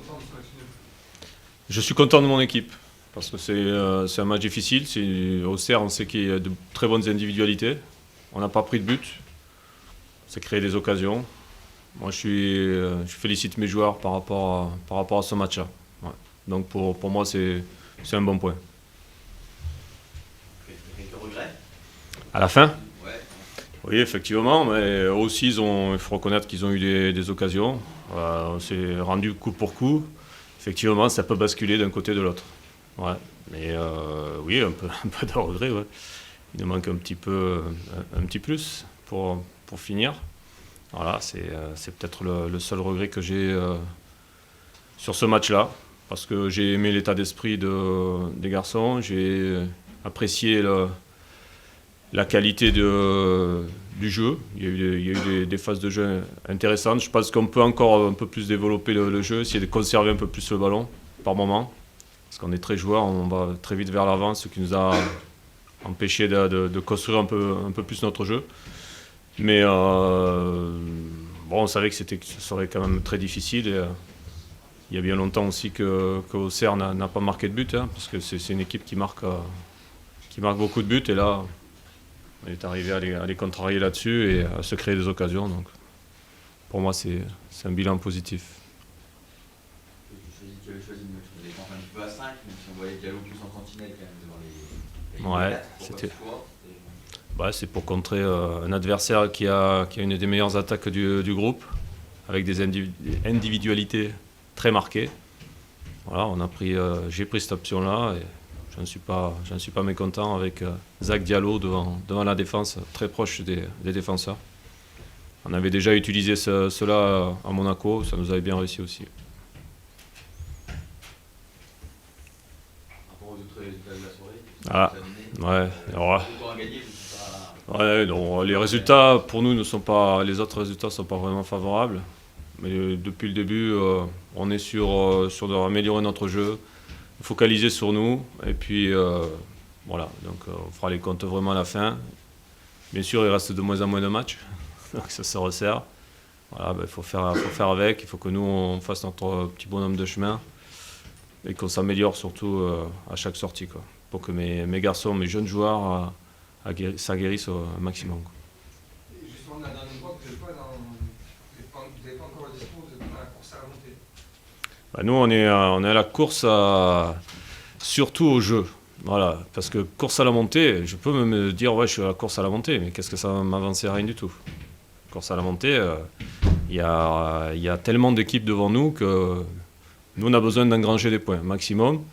content de ce match nul? Je suis content de mon équipe, parce que c'est un match difficile. Auxerre, on sait qu'il y a de très bonnes individualités. On n'a pas pris de but. Ça crée des occasions. Moi, je félicite mes joueurs par rapport à ce match-là. Ouais. Donc pour moi, c'est un bon point. Quelques regrets? À la fin? Ouais. Oui, effectivement, mais aussi il faut reconnaître qu'ils ont eu des occasions. On s'est rendu coup pour coup. Effectivement, ça peut basculer d'un côté ou de l'autre. Ouais. Mais oui, un peu de regret. Ouais. Il nous manque un petit plus pour finir. Voilà, c'est peut-être le seul regret que j'ai sur ce match-là. Parce que j'ai aimé l'état d'esprit des garçons. J'ai apprécié la qualité du jeu. Il y a eu des phases de jeu intéressantes. Je pense qu'on peut encore un peu plus développer le jeu, essayer de conserver un peu plus le ballon par moment. Parce qu'on est très joueurs, on va très vite vers l'avant, ce qui nous a empêché de construire un peu plus notre jeu. Mais on savait que ce serait quand même très difficile. Et, il y a bien longtemps aussi que Auxerre n'a pas marqué de but, hein, parce que c'est une équipe qui marque beaucoup de buts. Et là, on est arrivé à les contrarier là-dessus et à se créer des occasions. Donc, pour moi, c'est un bilan positif. Tu avais choisi de défendre un petit peu à 5, même si on voyait Diallo plus en sentinelle quand même devant les 4. Ouais, c'est pour contrer un adversaire qui a une des meilleures attaques du groupe, avec des individualités très marquées. Voilà, j'ai pris cette option-là et je ne suis pas mécontent avec Zach Diallo devant la défense, très proche des défenseurs. On avait déjà utilisé cela à Monaco, ça nous avait bien réussi aussi. Par rapport aux autres résultats de la soirée, Ah, ouais, alors, ouais, non, les résultats pour nous les autres résultats ne sont pas vraiment favorables. Mais depuis le début, on est sur améliorer notre jeu, focaliser sur nous, et puis voilà, donc on fera les comptes vraiment à la fin. Bien sûr, il reste de moins en moins de matchs, donc ça se resserre. Voilà, il faut faire avec, il faut que nous on fasse notre petit bonhomme de chemin et qu'on s'améliore surtout à chaque sortie, quoi, pour que mes garçons, mes jeunes joueurs s'aguerrissent au maximum, quoi. Et justement, la dernière fois, vous n'avez pas encore le discours, vous êtes dans la course à la montée. Nous, on est à la course surtout au jeu. Voilà, parce que course à la montée, je peux me dire, ouais, je suis à la course à la montée, mais qu'est-ce que ça va m'avancer? Rien du tout. Course à la montée, il y a tellement d'équipes devant nous que nous, on a besoin d'engranger des points, maximum.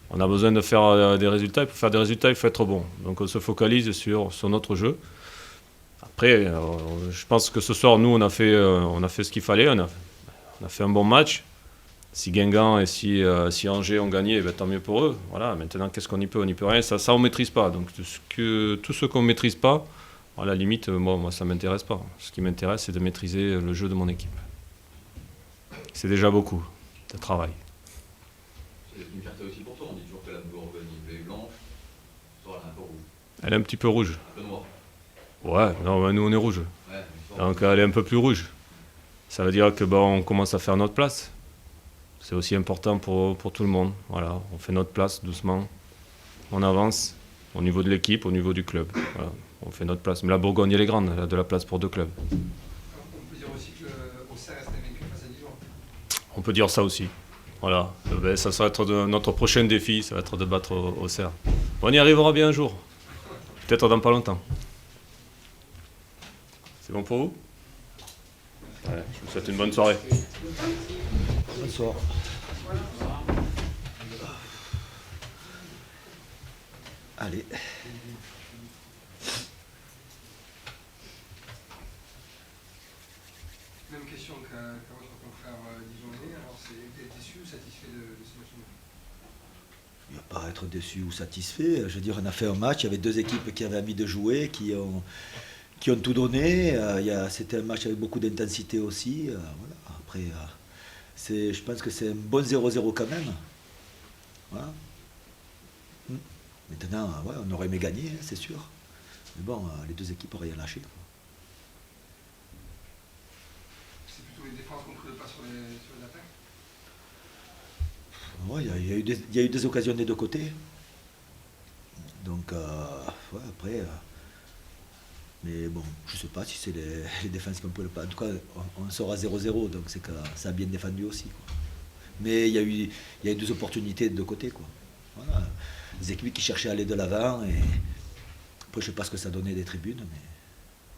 On a besoin de faire des résultats, et pour faire des résultats, il faut être bon. Donc on se focalise sur notre jeu. Après, je pense que ce soir, nous, on a fait ce qu'il fallait, on a fait un bon match. Si Guingamp et si Angers ont gagné, tant mieux pour eux. Voilà, maintenant, qu'est-ce qu'on y peut? On n'y peut rien. Ça, on ne maîtrise pas. Donc, tout ce qu'on ne maîtrise pas, à la limite, moi, ça ne m'intéresse pas. Ce qui m'intéresse, c'est de maîtriser le jeu de mon équipe. C'est déjà beaucoup de travail. C'est une fierté aussi pour toi. On dit toujours que la Bourgogne est blanche. Ce soir, elle est un peu rouge. Elle est un petit peu rouge. Un peu noire. Ouais, non, nous, on est rouge. Ouais, Donc, elle est un peu plus rouge. Ça veut dire que on commence à faire notre place. C'est aussi important pour tout le monde. Voilà, on fait notre place doucement. On avance au niveau de l'équipe, au niveau du club. Voilà, on fait notre place. Mais la Bourgogne, elle est grande. Elle a de la place pour 2 clubs. On peut dire aussi que Auxerre reste invaincu face à Dijon. On peut dire ça aussi. Voilà, ça va être notre prochain défi, ça va être de battre Auxerre. On y arrivera bien un jour. Peut-être dans pas longtemps. C'est bon pour vous? Ouais, je vous souhaite une bonne soirée. Bonsoir. Allez. Même question qu'à votre confrère dijonnais. Alors, vous êtes déçu ou satisfait de ce match nul? Il ne va pas être déçu ou satisfait. Je veux dire, on a fait un match, il y avait 2 équipes qui avaient envie de jouer, qui ont tout donné. C'était un match avec beaucoup d'intensité aussi. Voilà. Après, je pense que c'est un bon 0-0 quand même. Voilà. Maintenant, ouais, on aurait aimé gagner, hein, c'est sûr. Mais bon, les 2 équipes n'ont rien lâché. C'est plutôt les défenses qui ont pris le pas sur les attaques? Ouais, il y a eu des occasions des deux côtés. Donc, ouais, après. Mais bon, je sais pas si c'est les défenses qu'on peut le pas. En tout cas, on sort à 0-0, donc c'est que ça a bien défendu aussi, quoi. Mais il y a eu des opportunités de deux côtés, quoi. Voilà. Des équipes qui cherchaient à aller de l'avant. Et après, je sais pas ce que ça donnait des tribunes, mais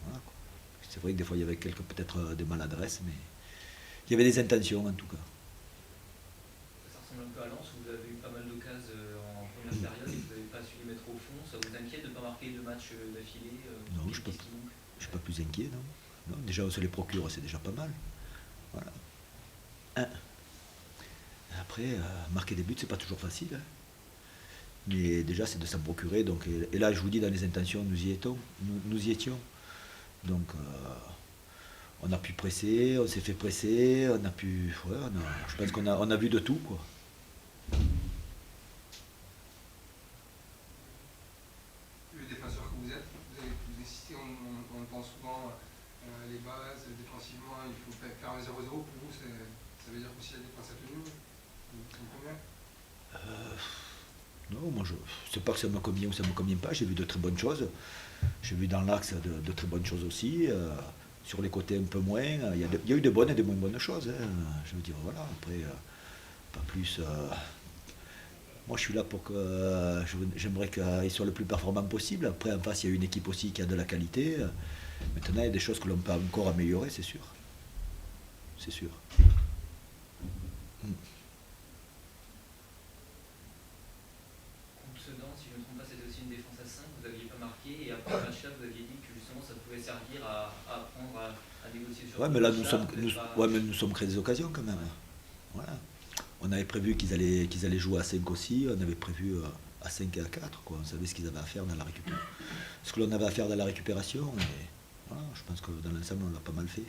voilà, quoi. C'est vrai que des fois, il y avait peut-être des maladresses, mais il y avait des intentions, en tout cas. Ça ressemble un peu à Lens où vous avez eu pas mal d'occasions en première période et vous n'avez pas su les mettre au fond. Ça vous inquiète de ne pas marquer deux matchs d'affilée Non, je ne suis pas plus inquiet, non. Non, déjà, on se les procure, c'est déjà pas mal. Voilà. Après, marquer des buts, c'est pas toujours facile, hein. Mais déjà, c'est de s'en procurer. Donc, et là, je vous dis, dans les intentions, nous y étions. Donc, on a pu presser, on s'est fait presser, on a pu. Ouais, je pense on a vu de tout, quoi. Le défenseur que vous êtes, vous insistez, on pense souvent les bases, défensivement, il faut faire un 0-0. Pour vous, ça veut dire qu'aussi la défense a tenu. C'est une première. Non, moi, je sais pas que ça me convient ou ça me convient pas. J'ai vu de très bonnes choses. J'ai vu dans l'axe de très bonnes choses aussi. Sur les côtés un peu moins. Il y a eu de bonnes et de moins bonnes choses, hein. Je veux dire, voilà. Après, pas plus. Moi, je suis là pour que. J'aimerais qu'il soit le plus performant possible. Après, en face, il y a une équipe aussi qui a de la qualité. Maintenant, il y a des choses que l'on peut encore améliorer, c'est sûr. C'est sûr. Contre Sedan, si je ne me trompe pas, c'était aussi une défense à 5. Vous n'aviez pas marqué et après le match-là, vous aviez dit que justement ça pouvait servir à apprendre à négocier sur Ouais, ce mais là, match-là, nous sommes créés des occasions quand même. Voilà. On avait prévu qu'ils allaient jouer à 5 aussi. On avait prévu à 5 et à 4, quoi. On savait ce qu'ils avaient à faire dans la récupération. Ce que l'on avait à faire dans la récupération. Et voilà, je pense que dans l'ensemble, on l'a pas mal fait.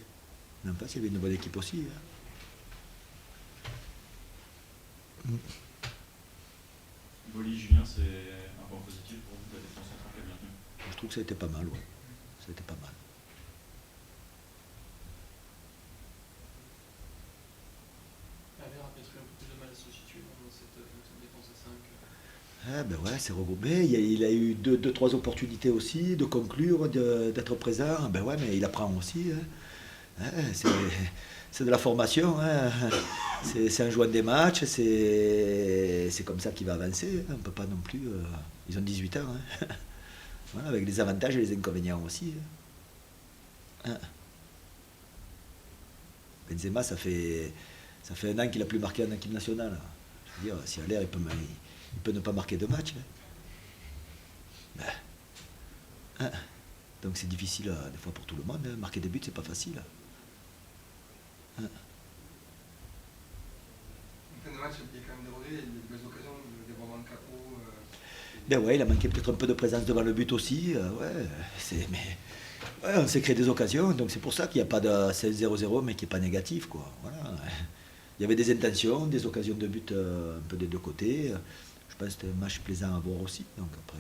Mais en face, il y avait une bonne équipe aussi, hein. Boli, Julien, c'est un point positif pour vous, la défense centrale qui a bien tenu. Je trouve que ça a été pas mal, ouais. Ça a été pas mal. Hervé a peut-être eu un peu plus de mal à se situer dans cette défense à 5. Ah ben ouais, c'est regroupé. Il a eu deux, trois opportunités aussi de conclure, d'être présent. Ben ouais, mais il apprend aussi, hein. C'est de la formation, hein. C'est en jouant des matchs, c'est comme ça qu'il va avancer. On ne peut pas non plus. Ils ont 18 ans, hein. Voilà, avec les avantages et les inconvénients aussi, hein. Benzema, ça fait 1 an qu'il n'a plus marqué en équipe nationale. Je veux dire, si à l'air, il peut ne pas marquer de match, hein. Ben, donc c'est difficile des fois pour tout le monde, hein. Marquer des buts, c'est pas facile. En fin de match, il y a quand même des regrets, il y a des belles occasions, des moments de capot. Ben ouais, il a manqué peut-être un peu de présence devant le but aussi. Ouais, ouais, on s'est créé des occasions, donc c'est pour ça qu'il n'y a pas de 16-0-0, mais qui n'est pas négatif, quoi. Voilà. Il y avait des intentions, des occasions de but un peu des deux côtés. Je pense que c'était un match plaisant à voir aussi. Donc après,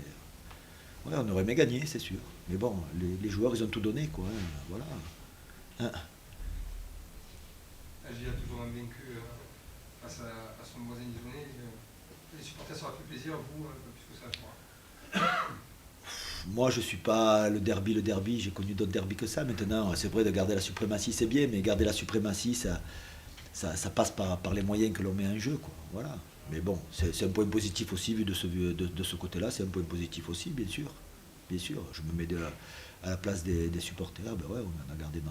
ouais, on aurait aimé gagner, c'est sûr. Mais bon, les joueurs, ils ont tout donné, quoi, hein. Voilà. Hein. Agile a toujours vaincu face à son voisin lyonnais. Les supporters, ça aura fait plaisir, vous, plus que ça, je crois. Moi, je ne suis pas le derby, j'ai connu d'autres derbys que ça. Maintenant, c'est vrai, de garder la suprématie, c'est bien, mais garder la suprématie, ça passe par les moyens que l'on met en jeu, quoi. Voilà. Mais bon, c'est un point positif aussi, vu de ce côté-là, c'est un point positif aussi, bien sûr. Bien sûr, je me mets à la place des supporters, ben ouais, on a gardé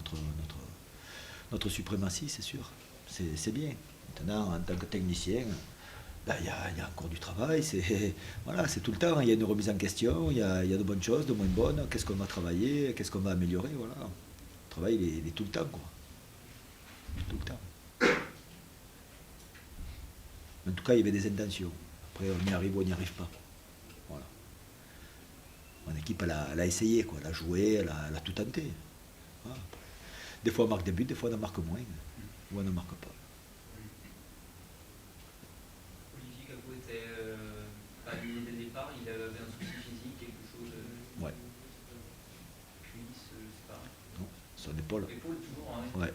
notre suprématie, c'est sûr. C'est bien. Maintenant, en tant que technicien, ben, il y a encore du travail. Voilà, c'est tout le temps. Il y a une remise en question, il y a de bonnes choses, de moins bonnes. Qu'est-ce qu'on va travailler, qu'est-ce qu'on va améliorer, voilà. Le travail, il est tout le temps, quoi. Tout le temps. En tout cas, il y avait des intentions. Après, on y arrive ou on n'y arrive pas. Voilà. Mon équipe, elle a essayé, quoi. Elle a joué, elle a tout tenté. Voilà. Des fois, on marque des buts, des fois, on en marque moins. Ou on n'en marque pas. Olivier Capot était pas aligné dès le départ, il avait un souci physique, quelque chose. Ouais. Cuisse, je sais pas. Non, son épaule. Épaule toujours, hein. Ouais.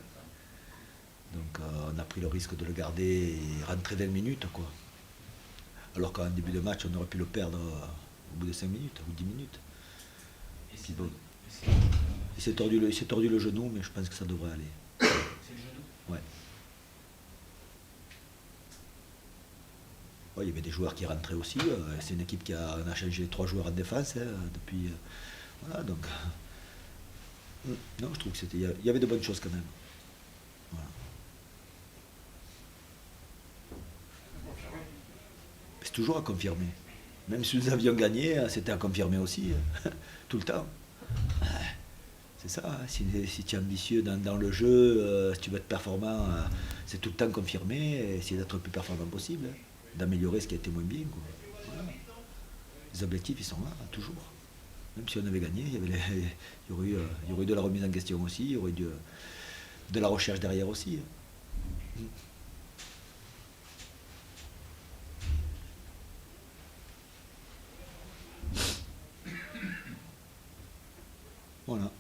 Donc on a pris le risque de le garder et rentrer 20 minutes, quoi. Alors qu'en début de match, on aurait pu le perdre au bout de 5 minutes ou 10 minutes. Et Puis bon, c'est il s'est tordu le genou, mais je pense que ça devrait aller. le genou. Ouais. Ouais, il y avait des joueurs qui rentraient aussi. C'est une équipe on a changé 3 joueurs en défense depuis. Voilà, donc. Non, je trouve que il y avait de bonnes choses quand même. Voilà. Confirmé. C'est toujours à confirmer. Même si nous avions gagné, c'était à confirmer aussi, tout le temps. C'est ça, hein. Si tu es ambitieux dans le jeu, si tu veux être performant, c'est tout le temps confirmer, et essayer d'être le plus performant possible, hein. D'améliorer ce qui a été moins bien, quoi. Voilà. Les objectifs, ils sont là, toujours. Même si on avait gagné, il y aurait eu de la remise en question aussi, il y aurait eu de la recherche derrière aussi, hein. Voilà.